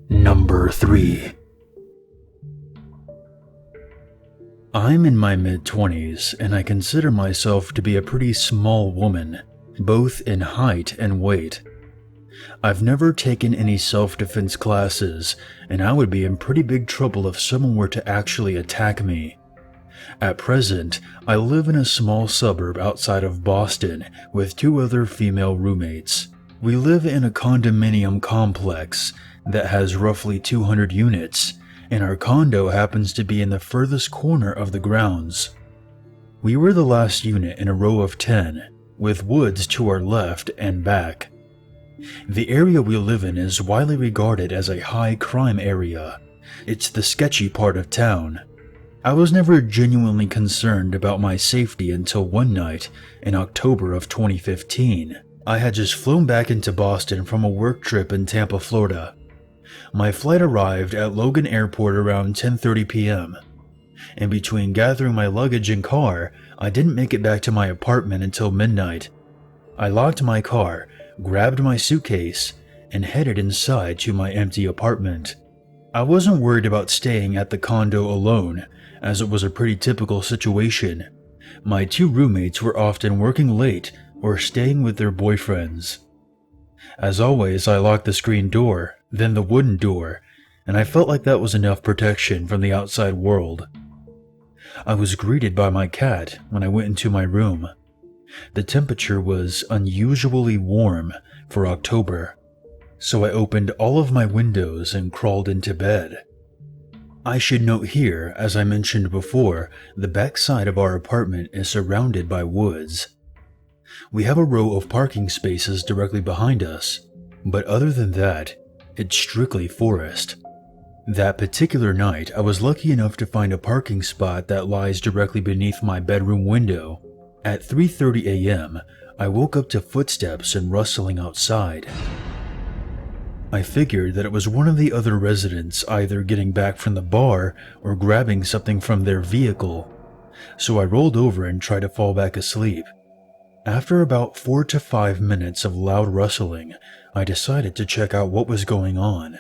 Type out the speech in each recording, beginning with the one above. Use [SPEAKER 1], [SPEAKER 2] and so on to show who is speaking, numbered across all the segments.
[SPEAKER 1] Number 3. I'm in my mid-20s, and I consider myself to be a pretty small woman, both in height and weight. I've never taken any self-defense classes, and I would be in pretty big trouble if someone were to actually attack me. At present, I live in a small suburb outside of Boston with 2 other female roommates. We live in a condominium complex that has roughly 200 units, and our condo happens to be in the furthest corner of the grounds. We were the last unit in a row of 10, with woods to our left and back. The area we live in is widely regarded as a high crime area. It's the sketchy part of town. I was never genuinely concerned about my safety until one night in October of 2015. I had just flown back into Boston from a work trip in Tampa, Florida. My flight arrived at Logan Airport around 10:30 p.m. In between gathering my luggage and car, I didn't make it back to my apartment until midnight. I locked my car, grabbed my suitcase, and headed inside to my empty apartment. I wasn't worried about staying at the condo alone, as it was a pretty typical situation. My 2 roommates were often working late or staying with their boyfriends. As always, I locked the screen door, then the wooden door, and I felt like that was enough protection from the outside world. I was greeted by my cat when I went into my room. The temperature was unusually warm for October, so I opened all of my windows and crawled into bed. I should note here, as I mentioned before, the back side of our apartment is surrounded by woods. We have a row of parking spaces directly behind us, but other than that, it's strictly forest. That particular night, I was lucky enough to find a parking spot that lies directly beneath my bedroom window. At 3:30 a.m., I woke up to footsteps and rustling outside. I figured that it was one of the other residents either getting back from the bar or grabbing something from their vehicle, so I rolled over and tried to fall back asleep. After about 4 to 5 minutes of loud rustling, I decided to check out what was going on.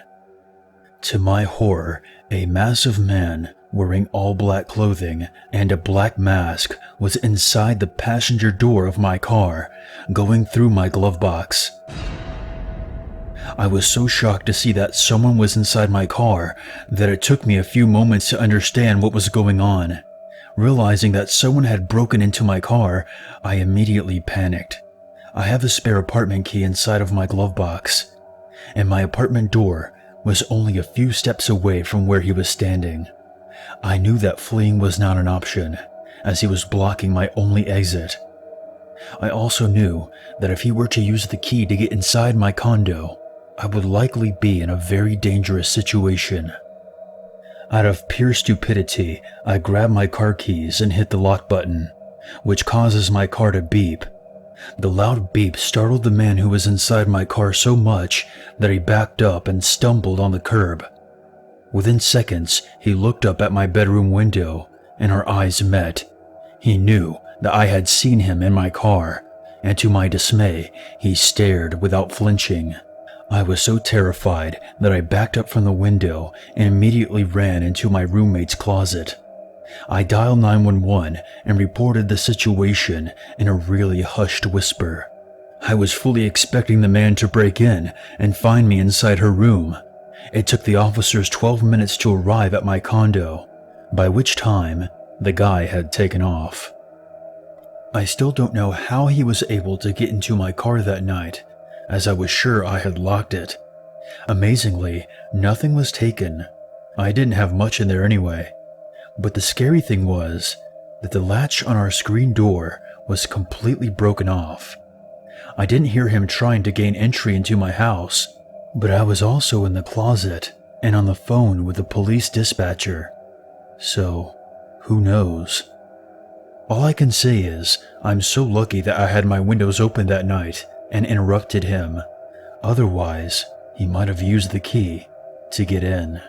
[SPEAKER 1] To my horror, a massive man wearing all black clothing and a black mask was inside the passenger door of my car, going through my glove box. I was so shocked to see that someone was inside my car that it took me a few moments to understand what was going on. Realizing that someone had broken into my car, I immediately panicked. I have a spare apartment key inside of my glove box, and my apartment door was only a few steps away from where he was standing. I knew that fleeing was not an option, as he was blocking my only exit. I also knew that if he were to use the key to get inside my condo, I would likely be in a very dangerous situation. Out of pure stupidity, I grabbed my car keys and hit the lock button, which causes my car to beep. The loud beep startled the man who was inside my car so much that he backed up and stumbled on the curb. Within seconds, he looked up at my bedroom window, and our eyes met. He knew that I had seen him in my car, and to my dismay, he stared without flinching. I was so terrified that I backed up from the window and immediately ran into my roommate's closet. I dialed 911 and reported the situation in a really hushed whisper. I was fully expecting the man to break in and find me inside her room. It took the officers 12 minutes to arrive at my condo, by which time the guy had taken off. I still don't know how he was able to get into my car that night, as I was sure I had locked it. Amazingly, nothing was taken. I didn't have much in there anyway. But the scary thing was that the latch on our screen door was completely broken off. I didn't hear him trying to gain entry into my house, but I was also in the closet and on the phone with the police dispatcher. So, who knows? All I can say is, I'm so lucky that I had my windows open that night and interrupted him. Otherwise, he might have used the key to get in.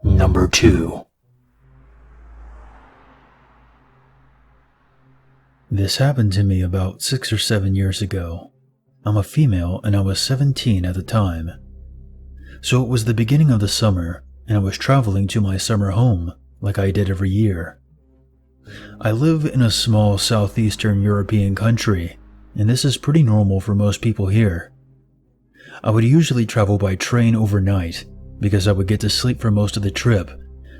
[SPEAKER 1] Number 2. This happened to me about 6 or 7 years ago. I'm a female and I was 17 at the time. So it was the beginning of the summer and I was traveling to my summer home like I did every year. I live in a small southeastern European country, and this is pretty normal for most people here. I would usually travel by train overnight because I would get to sleep for most of the trip.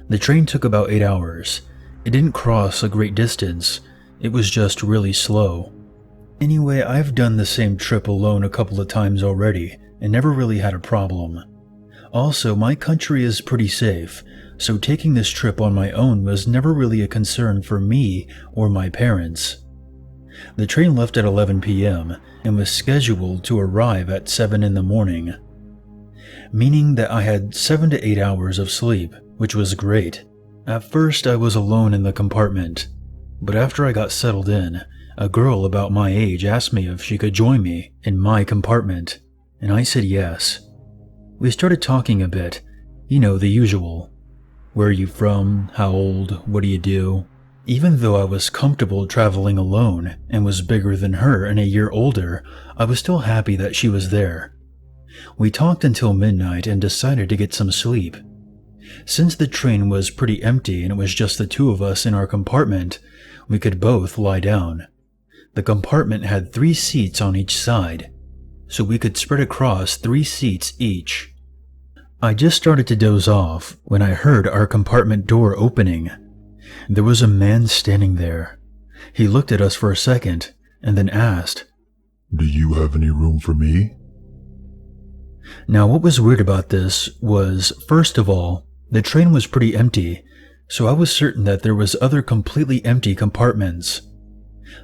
[SPEAKER 1] The train took about 8 hours. It didn't cross a great distance, it was just really slow. Anyway, I've done the same trip alone a couple of times already and never really had a problem. Also, my country is pretty safe, so taking this trip on my own was never really a concern for me or my parents. The train left at 11 p.m. and was scheduled to arrive at 7 in the morning, meaning that I had 7 to 8 hours of sleep, which was great. At first, I was alone in the compartment, but after I got settled in, a girl about my age asked me if she could join me in my compartment, and I said yes. We started talking a bit, you know, the usual. Where are you from? How old? What do you do? Even though I was comfortable traveling alone and was bigger than her and a year older, I was still happy that she was there. We talked until midnight and decided to get some sleep. Since the train was pretty empty and it was just the two of us in our compartment, we could both lie down. The compartment had 3 seats on each side, so we could spread across 3 seats each. I just started to doze off when I heard our compartment door opening. There was a man standing there. He looked at us for a second and then asked,
[SPEAKER 2] "Do you have any room for me?"
[SPEAKER 1] Now what was weird about this was, first of all, the train was pretty empty, so I was certain that there was other completely empty compartments.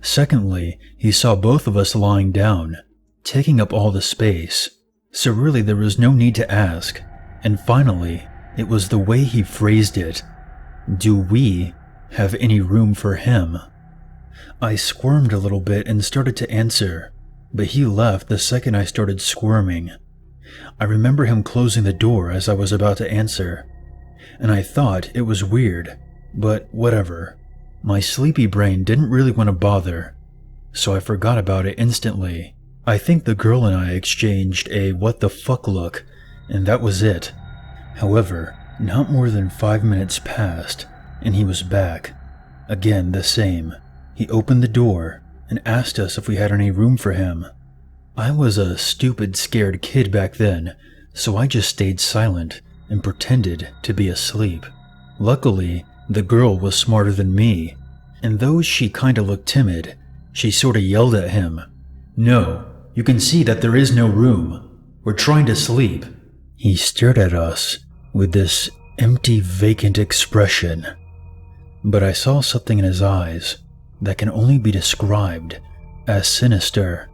[SPEAKER 1] Secondly, he saw both of us lying down, taking up all the space, so really there was no need to ask. And finally, it was the way he phrased it. Do we have any room for him? I squirmed a little bit and started to answer, but he left the second I started squirming. I remember him closing the door as I was about to answer, and I thought it was weird, but whatever. My sleepy brain didn't really want to bother, so I forgot about it instantly. I think the girl and I exchanged a what the fuck look, and that was it. However, not more than 5 minutes passed, and he was back. Again, the same. He opened the door and asked us if we had any room for him. I was a stupid, scared kid back then, so I just stayed silent and pretended to be asleep. Luckily, the girl was smarter than me, and though she kinda looked timid, she sorta yelled at him, "No, you can see that there is no room. We're trying to sleep." He stared at us with this empty, vacant expression, but I saw something in his eyes that can only be described as sinister.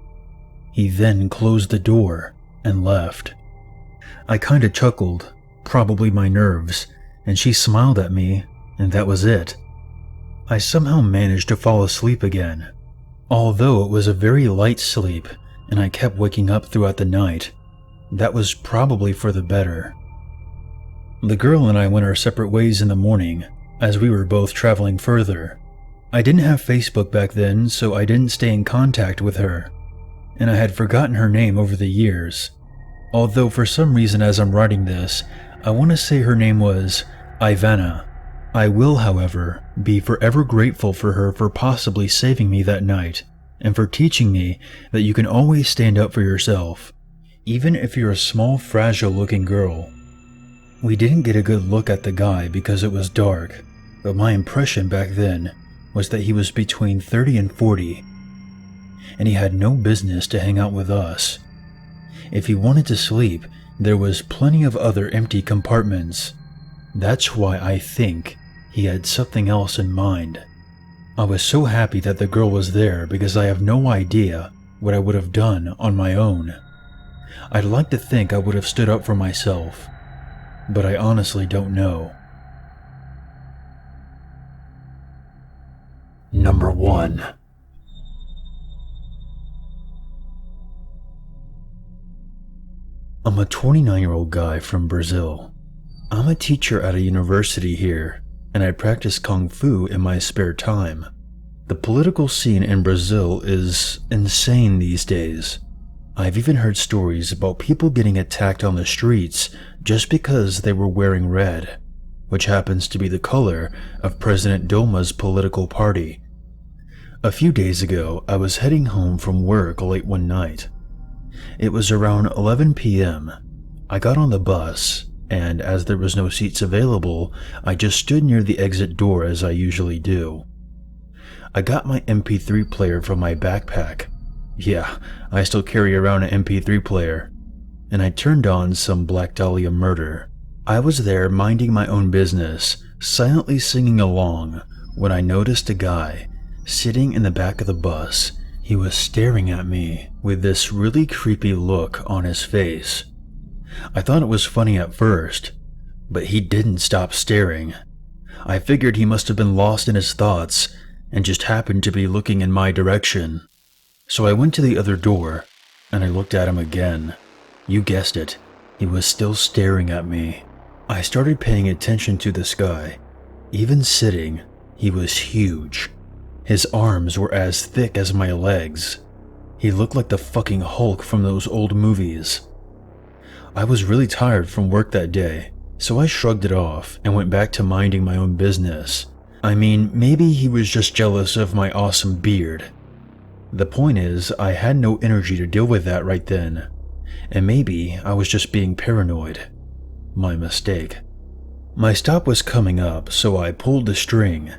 [SPEAKER 1] He then closed the door and left. I kinda chuckled, probably my nerves, and she smiled at me, and that was it. I somehow managed to fall asleep again, although it was a very light sleep and I kept waking up throughout the night. That was probably for the better. The girl and I went our separate ways in the morning, as we were both traveling further. I didn't have Facebook back then, so I didn't stay in contact with her, and I had forgotten her name over the years. Although for some reason as I'm writing this, I want to say her name was Ivana. I will, however, be forever grateful for her for possibly saving me that night, and for teaching me that you can always stand up for yourself, even if you're a small, fragile-looking girl. We didn't get a good look at the guy because it was dark, but my impression back then was that he was between 30 and 40, and he had no business to hang out with us. If he wanted to sleep, there was plenty of other empty compartments. That's why I think he had something else in mind. I was so happy that the girl was there because I have no idea what I would have done on my own. I'd like to think I would have stood up for myself, but I honestly don't know. Number 1. I'm a 29-year-old guy from Brazil. I'm a teacher at a university here, and I practice Kung Fu in my spare time. The political scene in Brazil is insane these days. I've even heard stories about people getting attacked on the streets just because they were wearing red, which happens to be the color of President Dilma's political party. A few days ago, I was heading home from work late one night. It was around 11 p.m. I got on the bus, and as there was no seats available, I just stood near the exit door as I usually do. I got my MP3 player from my backpack. Yeah, I still carry around an MP3 player. And I turned on some Black Dahlia Murder. I was there minding my own business, silently singing along, when I noticed a guy sitting in the back of the bus. He was staring at me with this really creepy look on his face. I thought it was funny at first, but he didn't stop staring. I figured he must have been lost in his thoughts and just happened to be looking in my direction. So I went to the other door, and I looked at him again. You guessed it, he was still staring at me. I started paying attention to this guy. Even sitting, he was huge. His arms were as thick as my legs. He looked like the fucking Hulk from those old movies. I was really tired from work that day, so I shrugged it off and went back to minding my own business. I mean, maybe he was just jealous of my awesome beard. The point is, I had no energy to deal with that right then, and maybe I was just being paranoid. My mistake. My stop was coming up, so I pulled the string.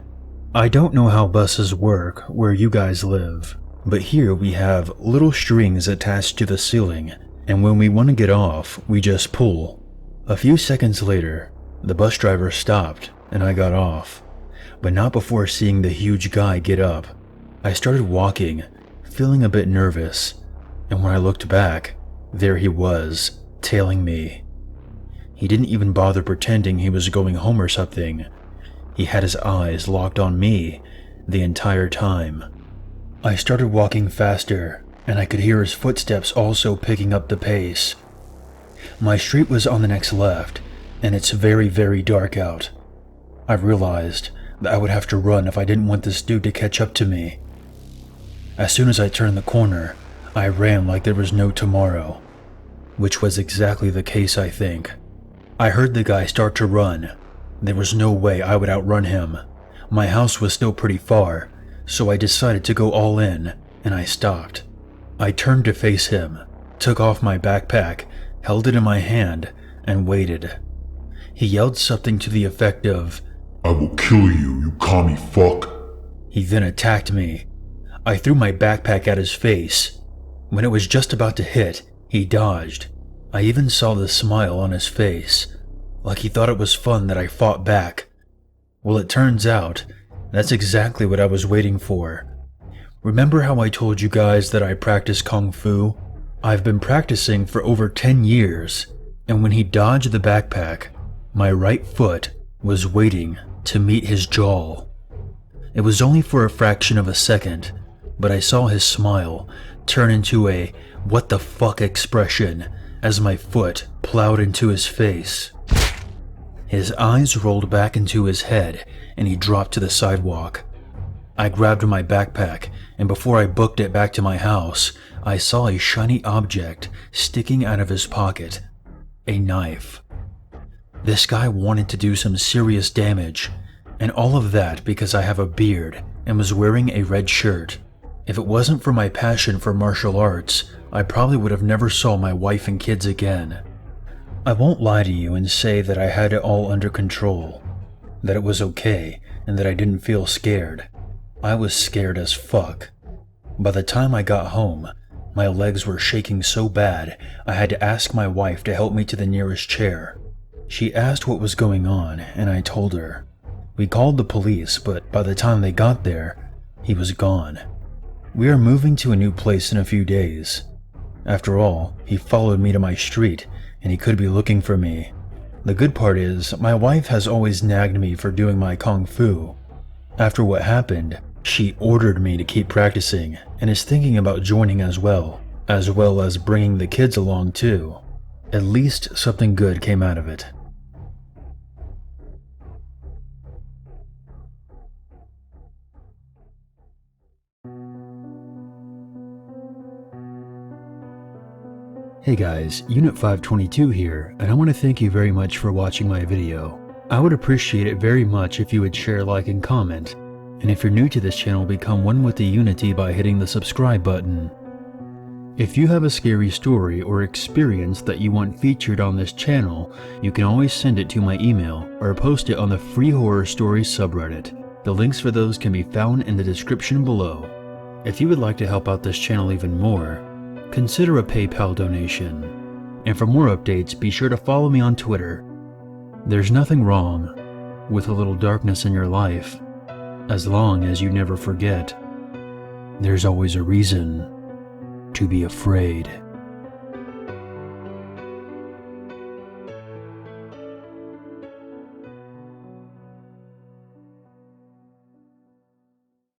[SPEAKER 1] I don't know how buses work where you guys live, but here we have little strings attached to the ceiling, and when we want to get off, we just pull. A few seconds later, the bus driver stopped and I got off, but not before seeing the huge guy get up. I started walking, feeling a bit nervous, and when I looked back, there he was, tailing me. He didn't even bother pretending he was going home or something. He had his eyes locked on me the entire time. I started walking faster, and I could hear his footsteps also picking up the pace. My street was on the next left, and it's very, very dark out. I realized that I would have to run if I didn't want this dude to catch up to me. As soon as I turned the corner, I ran like there was no tomorrow, which was exactly the case, I think. I heard the guy start to run. There was no way I would outrun him. My house was still pretty far, so I decided to go all in, and I stopped. I turned to face him, took off my backpack, held it in my hand, and waited. He yelled something to the effect of,
[SPEAKER 2] "I will kill you, you commie fuck."
[SPEAKER 1] He then attacked me. I threw my backpack at his face. When it was just about to hit, he dodged. I even saw the smile on his face, like he thought it was fun that I fought back. Well, it turns out, that's exactly what I was waiting for. Remember how I told you guys that I practice Kung Fu? I've been practicing for over 10 years, and when he dodged the backpack, my right foot was waiting to meet his jaw. It was only for a fraction of a second, but I saw his smile turn into a "what the fuck" expression as my foot plowed into his face. His eyes rolled back into his head and he dropped to the sidewalk. I grabbed my backpack, and before I booked it back to my house, I saw a shiny object sticking out of his pocket. A knife. This guy wanted to do some serious damage, and all of that because I have a beard and was wearing a red shirt. If it wasn't for my passion for martial arts, I probably would have never saw my wife and kids again. I won't lie to you and say that I had it all under control, that it was okay, and that I didn't feel scared. I was scared as fuck. By the time I got home, my legs were shaking so bad I had to ask my wife to help me to the nearest chair. She asked what was going on, and I told her. We called the police, but by the time they got there, he was gone. We are moving to a new place in a few days. After all, he followed me to my street, and he could be looking for me. The good part is, my wife has always nagged me for doing my Kung Fu. After what happened, she ordered me to keep practicing, and is thinking about joining as well as bringing the kids along too. At least something good came out of it. Hey guys, Unit 522 here, and I want to thank you very much for watching my video. I would appreciate it very much if you would share, like, and comment. And if you're new to this channel, become one with the Unity by hitting the subscribe button. If you have a scary story or experience that you want featured on this channel, you can always send it to my email or post it on the Free Horror Stories subreddit. The links for those can be found in the description below. If you would like to help out this channel even more, consider a PayPal donation. And for more updates, be sure to follow me on Twitter. There's nothing wrong with a little darkness in your life, as long as you never forget there's always a reason to be afraid.